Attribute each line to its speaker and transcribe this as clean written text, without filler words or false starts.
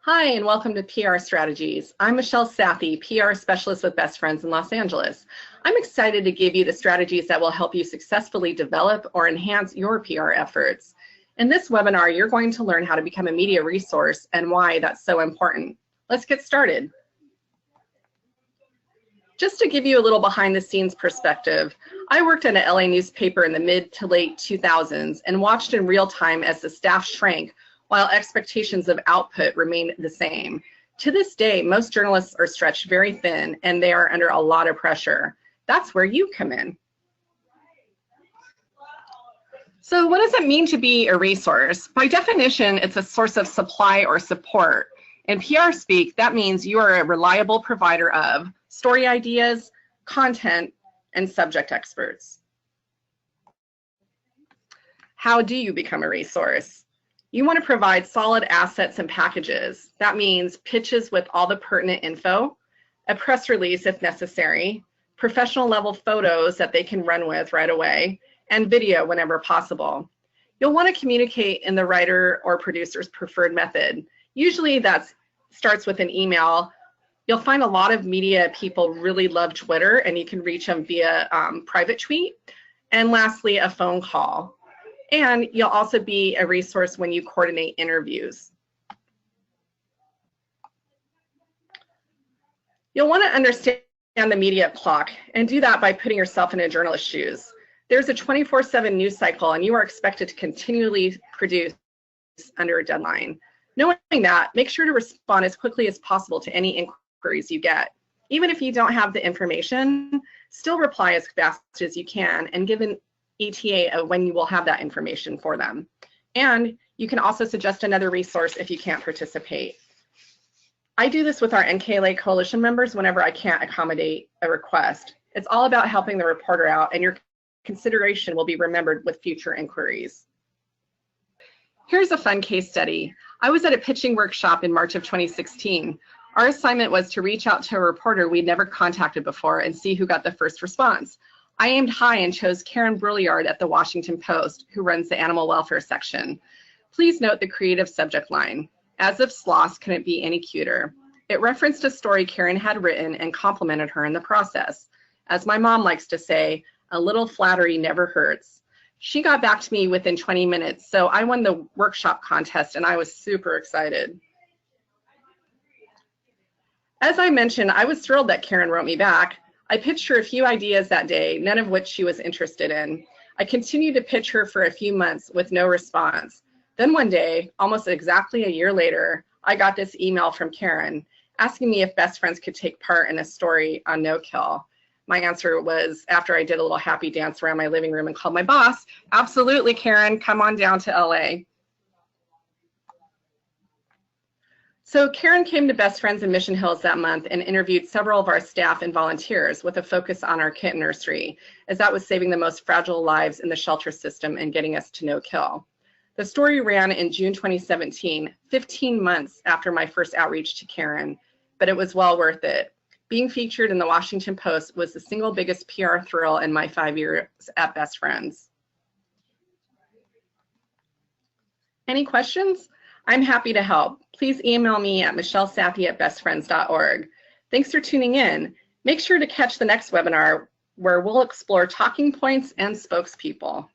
Speaker 1: Hi, and welcome to PR Strategies. I'm Michelle Sathi, PR Specialist with Best Friends in Los Angeles. I'm excited to give you the strategies that will help you successfully develop or enhance your PR efforts. In this webinar, you're going to learn how to become a media resource and why that's so important. Let's get started. Just to give you a little behind the scenes perspective, I worked at an LA newspaper in the mid to late 2000s and watched in real time as the staff shrank while expectations of output remained the same. To this day, most journalists are stretched very thin and they are under a lot of pressure. That's where you come in. So what does it mean to be a resource? By definition, it's a source of supply or support. In PR speak, that means you are a reliable provider of story ideas, content, and subject experts. How do you become a resource? You want to provide solid assets and packages. That means pitches with all the pertinent info, a press release if necessary, professional level photos that they can run with right away, and video whenever possible. You'll want to communicate in the writer or producer's preferred method. Usually that starts with an email. You'll find a lot of media people really love Twitter, and you can reach them via private tweet. And lastly, a phone call. And you'll also be a resource when you coordinate interviews. You'll want to understand the media clock and do that by putting yourself in a journalist's shoes. There's a 24/7 news cycle and you are expected to continually produce under a deadline. Knowing that, make sure to respond as quickly as possible to any inquiries you get. Even if you don't have the information, still reply as fast as you can and give an ETA of when you will have that information for them. And you can also suggest another resource if you can't participate. I do this with our NKLA coalition members whenever I can't accommodate a request. It's all about helping the reporter out, and your consideration will be remembered with future inquiries. Here's a fun case study. I was at a pitching workshop in March of 2016. Our assignment was to reach out to a reporter we'd never contacted before and see who got the first response. I aimed high and chose Karen Brouillard at the Washington Post, who runs the animal welfare section. Please note the creative subject line. As if sloths couldn't be any cuter. It referenced a story Karen had written and complimented her in the process. As my mom likes to say, a little flattery never hurts. She got back to me within 20 minutes, so I won the workshop contest and I was super excited. As I mentioned, I was thrilled that Karen wrote me back. I pitched her a few ideas that day, none of which she was interested in. I continued to pitch her for a few months with no response. Then one day, almost exactly a year later, I got this email from Karen asking me if Best Friends could take part in a story on no-kill. My answer was, after I did a little happy dance around my living room and called my boss, absolutely, Karen, come on down to LA. So Karen came to Best Friends in Mission Hills that month and interviewed several of our staff and volunteers with a focus on our kitten nursery, as that was saving the most fragile lives in the shelter system and getting us to no-kill. The story ran in June 2017, 15 months after my first outreach to Karen, but it was well worth it. Being featured in the Washington Post was the single biggest PR thrill in my 5 years at Best Friends. Any questions? I'm happy to help. Please email me at michellesathi@bestfriends.org. Thanks for tuning in. Make sure to catch the next webinar where we'll explore talking points and spokespeople.